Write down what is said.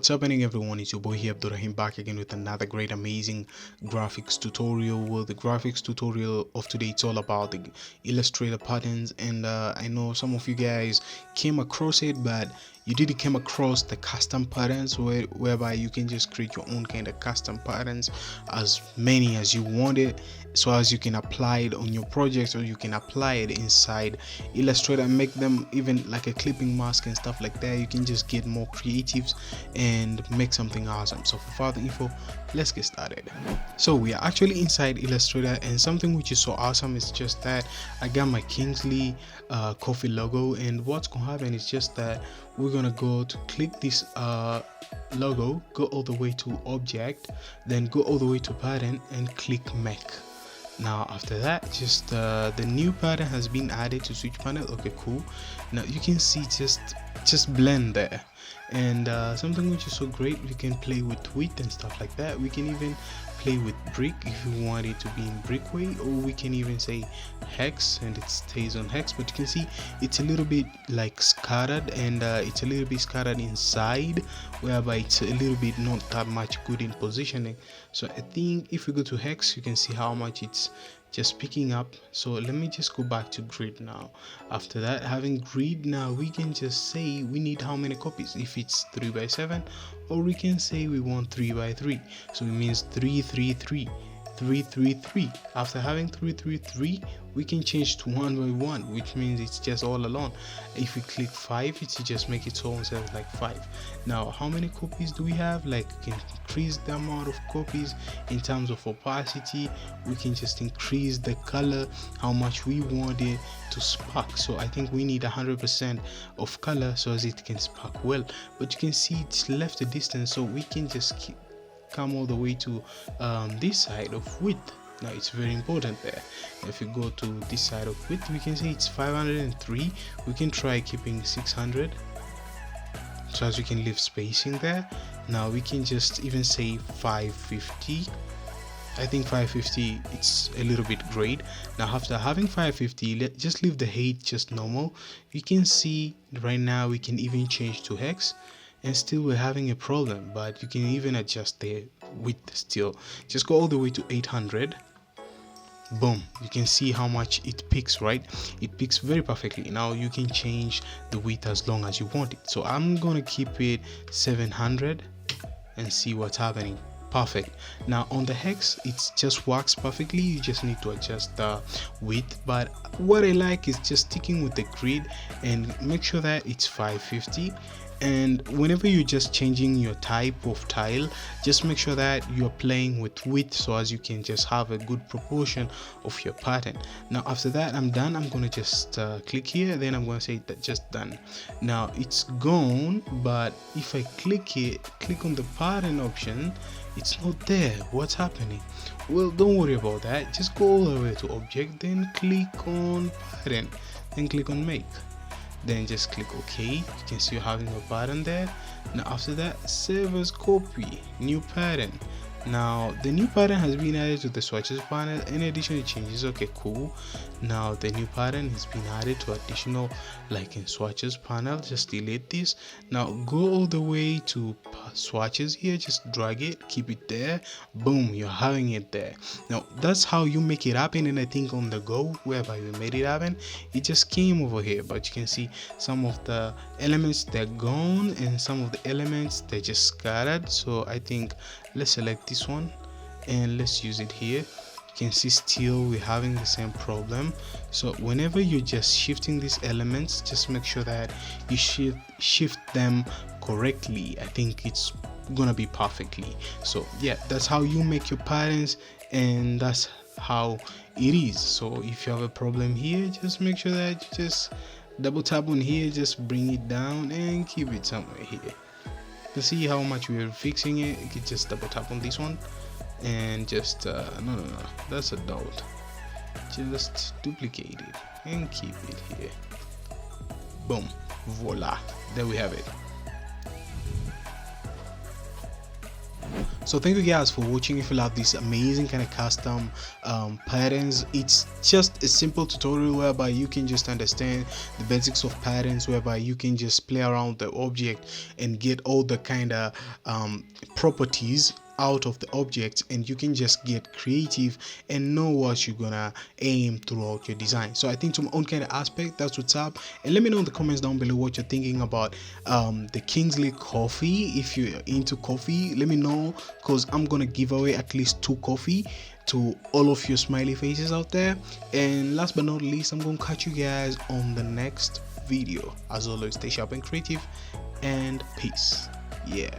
What's happening, everyone? It's your boy here Abdurrahim, back again with another great amazing graphics tutorial. Well, the graphics tutorial of today, it's all about the Illustrator patterns, and I know some of you guys came across it, but you didn't come across the custom patterns whereby you can just create your own kind of custom patterns, as many as you want it, so as you can apply it on your projects, or you can apply it inside Illustrator and make them even like a clipping mask and stuff like that. You can just get more creatives and make something awesome. So for further info, let's get started. So we are actually inside Illustrator, and something which is so awesome is just that I got my Kingsley coffee logo, and what's gonna happen is just that we're gonna go to click this logo, go all the way to object, then go all the way to pattern and click make. Now after that, just the new pattern has been added to switch panel. Okay, cool. Now you can see just blend there, and something which is so great, we can play with width and stuff like that. We can even play with brick if you want it to be in brick way, or we can even say hex and it stays on hex. But you can see it's a little bit like scattered, and it's a little bit scattered inside, whereby it's a little bit not that much good in positioning. So I think if we go to hex, you can see how much it's just picking up. So let me just go back to grid now. After that, having grid, now we can just say we need how many copies, if it's 3 by 7, or we can say we want 3 by 3. So it means 3 3 3 3 3 3. After having 3 3 3, we can change to 1 by 1, which means it's just all alone. If we click 5, it just make it so instead of like 5. Now how many copies do we have? Like, we can increase the amount of copies in terms of opacity. We can just increase the color, how much we want it to spark. So I think we need 100% of color so as it can spark well. But you can see it's left a distance, so we can just come all the way to this side of width. Now it's very important there. If you go to this side of width, we can say it's 503. We can try keeping 600, so as we can leave spacing there. Now we can just even say 550. I think 550, it's a little bit great. Now after having 550, just leave the height just normal. You can see right now we can even change to hex, and still we're having a problem, but you can even adjust the width still. Just go all the way to 800. Boom, you can see how much it picks, right? It picks very perfectly. Now you can change the width as long as you want it. So I'm gonna keep it 700 and see what's happening. Perfect. Now on the hex, it just works perfectly. You just need to adjust the width, but what I like is just sticking with the grid and make sure that it's 550. And whenever you're just changing your type of tile, just make sure that you're playing with width, so as you can just have a good proportion of your pattern. Now after that, I'm done. I'm gonna just click here, then I'm gonna say that just done. Now it's gone, but if I click on the pattern option, it's not there. What's happening? Well, don't worry about that. Just go all the way to object, then click on pattern, then click on make, then just click OK. You can see you're having a pattern there. Now after that, save as copy, new pattern. Now the new pattern has been added to the swatches panel. In addition to changes, okay, cool. Now the new pattern has been added to additional, like in swatches panel. Just delete this. Now go all the way to swatches here, just drag it, keep it there. Boom, you're having it there. Now that's how you make it happen. And I think on the go, whereby we made it happen, it just came over here. But you can see some of the elements, they're gone, and some of the elements, they're just scattered. So I think let's select this one and let's use it here. You can see still we're having the same problem. So whenever you're just shifting these elements, just make sure that you shift them correctly. I think it's gonna be perfectly. So yeah, that's how you make your patterns, and that's how it is. So if you have a problem here, just make sure that you just double tap on here, just bring it down and keep it somewhere here. To see how much we're fixing it, you can just double tap on this one and just no, that's a dot. Just duplicate it and keep it here. Boom, voila, there we have it. So thank you guys for watching. If you love this amazing kind of custom patterns, it's just a simple tutorial whereby you can just understand the basics of patterns, whereby you can just play around the object and get all the kind of properties out of the object, and you can just get creative and know what you're gonna aim throughout your design. So I think to my own kind of aspect, that's what's up. And let me know in the comments down below what you're thinking about the Kingsley coffee. If you're into coffee, let me know, because I'm gonna give away at least 2 coffee to all of your smiley faces out there. And last but not least, I'm gonna catch you guys on the next video. As always, stay sharp and creative, and peace. Yeah.